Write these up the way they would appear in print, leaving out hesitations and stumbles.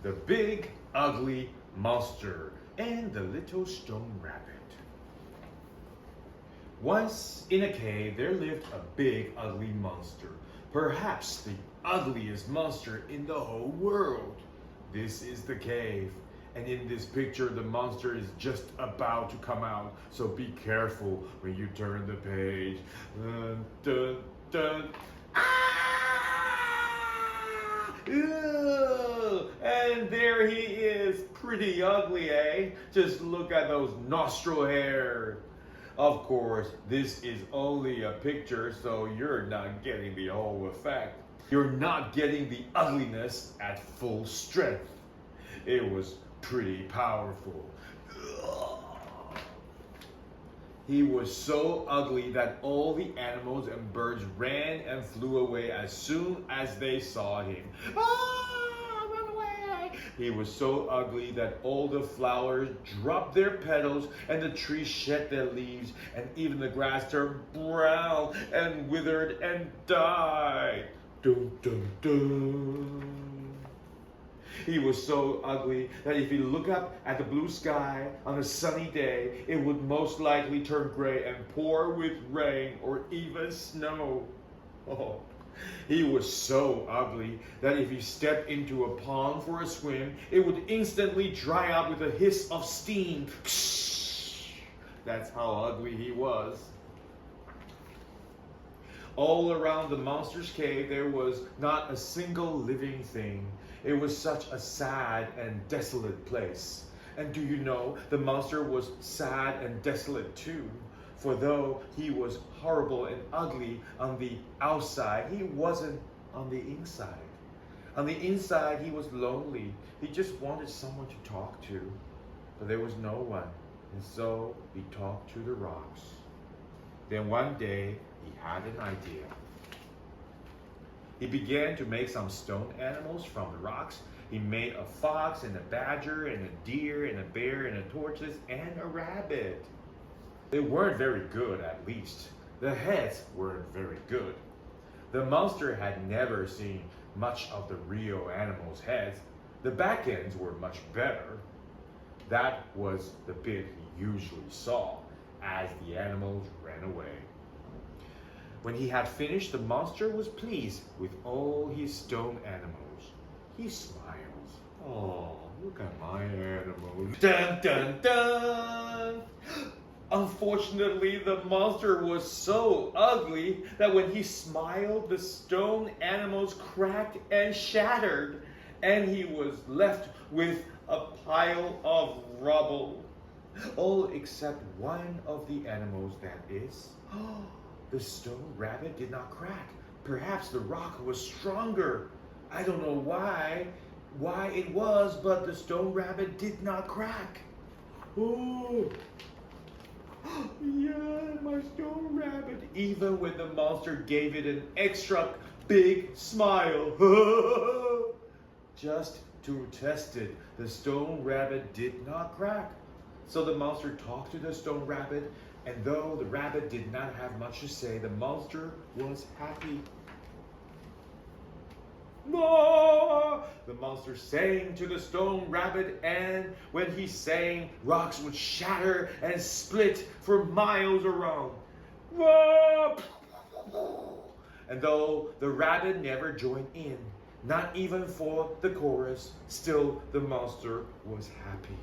The Big Ugly Monster and the Little Stone Rabbit. Once in a cave there lived a big ugly monster, perhaps the ugliest monster in the whole world. This is the cave, and in this picture the monster is just about to come out, so be careful when you turn the page. Dun, dun, dun. Ah! Ew! And there he is, pretty ugly, eh? Just look at those nostril hairs. Of course, this is only a picture, so you're not getting the whole effect. You're not getting the ugliness at full strength. It was pretty powerful. He was so ugly that all the animals and birds ran and flew away as soon as they saw him. Ah, run away! He was so ugly that all the flowers dropped their petals and the trees shed their leaves and even the grass turned brown and withered and died. Dun, dun, dun. He was so ugly that if you look up at the blue sky on a sunny day, it would most likely turn gray and pour with rain or even snow. Oh. He was so ugly that if you stepped into a pond for a swim, it would instantly dry up with a hiss of steam. That's how ugly he was. All around the monster's cave there was not a single living thing. It was such a sad and desolate place. And do you know, the monster was sad and desolate too. For though he was horrible and ugly on the outside, he wasn't on the inside. On the inside, he was lonely. He just wanted someone to talk to. But there was no one. And so he talked to the rocks. Then one day, he had an idea. He began to make some stone animals from the rocks. He made a fox and a badger and a deer and a bear and a tortoise and a rabbit. They weren't very good, at least. The heads weren't very good. The monster had never seen much of the real animals' heads. The back ends were much better. That was the bit he usually saw as the animals ran away. When he had finished, the monster was pleased with all his stone animals. He smiles. Oh, look at my animals. Dun, dun, dun! Unfortunately, the monster was so ugly that when he smiled, the stone animals cracked and shattered, and he was left with a pile of rubble. All except one of the animals, that is. The stone rabbit did not crack. Perhaps the rock was stronger. I don't know why it was, but the stone rabbit did not crack. Oh, yeah, my stone rabbit. Even when the monster gave it an extra big smile. Just to test it, the stone rabbit did not crack. So the monster talked to the stone rabbit, and though the rabbit did not have much to say, the monster was happy. No! The monster sang to the stone rabbit, and when he sang, rocks would shatter and split for miles around. And though the rabbit never joined in, not even for the chorus, still the monster was happy.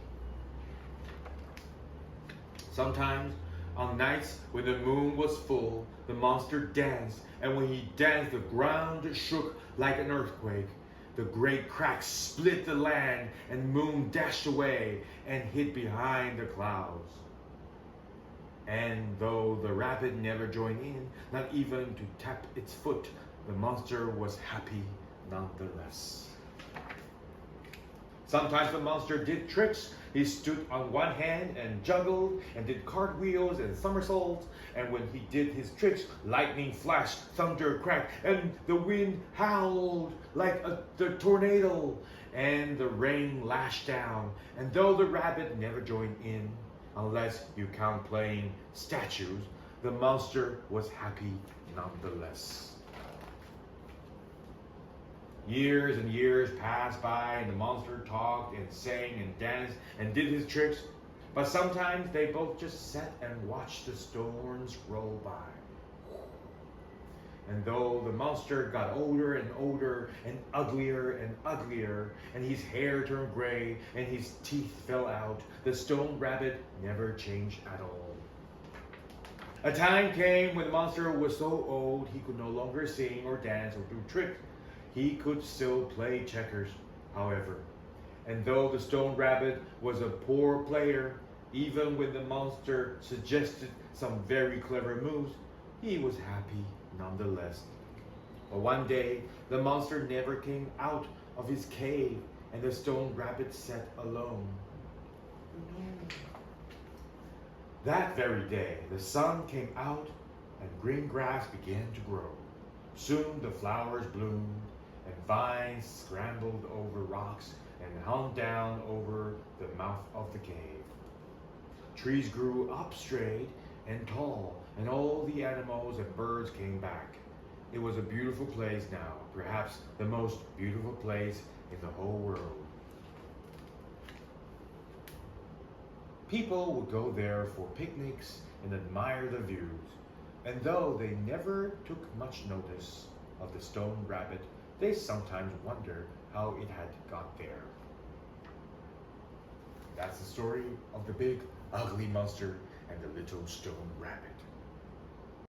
Sometimes, on nights when the moon was full, the monster danced, and when he danced, the ground shook like an earthquake. The great cracks split the land, and the moon dashed away and hid behind the clouds. And though the rabbit never joined in, not even to tap its foot, the monster was happy nonetheless. Sometimes the monster did tricks. He stood on one hand and juggled and did cartwheels and somersaults. And when he did his tricks, lightning flashed, thunder cracked, and the wind howled like the tornado. And the rain lashed down. And though the rabbit never joined in, unless you count playing statues, the monster was happy nonetheless. Years and years passed by, and the monster talked and sang and danced and did his tricks. But sometimes they both just sat and watched the storms roll by. And though the monster got older and older and uglier, and his hair turned gray and his teeth fell out, the stone rabbit never changed at all. A time came when the monster was so old he could no longer sing or dance or do tricks. He could still play checkers, however. And though the stone rabbit was a poor player, even when the monster suggested some very clever moves, he was happy nonetheless. But one day, the monster never came out of his cave, and the stone rabbit sat alone. That very day, the sun came out, and green grass began to grow. Soon the flowers bloomed, and vines scrambled over rocks and hung down over the mouth of the cave. Trees grew up straight and tall, and all the animals and birds came back. It was a beautiful place now, perhaps the most beautiful place in the whole world. People would go there for picnics and admire the views, and though they never took much notice of the stone rabbit, they sometimes wondered how it had got there. That's the story of the big, ugly monster and the little stone rabbit.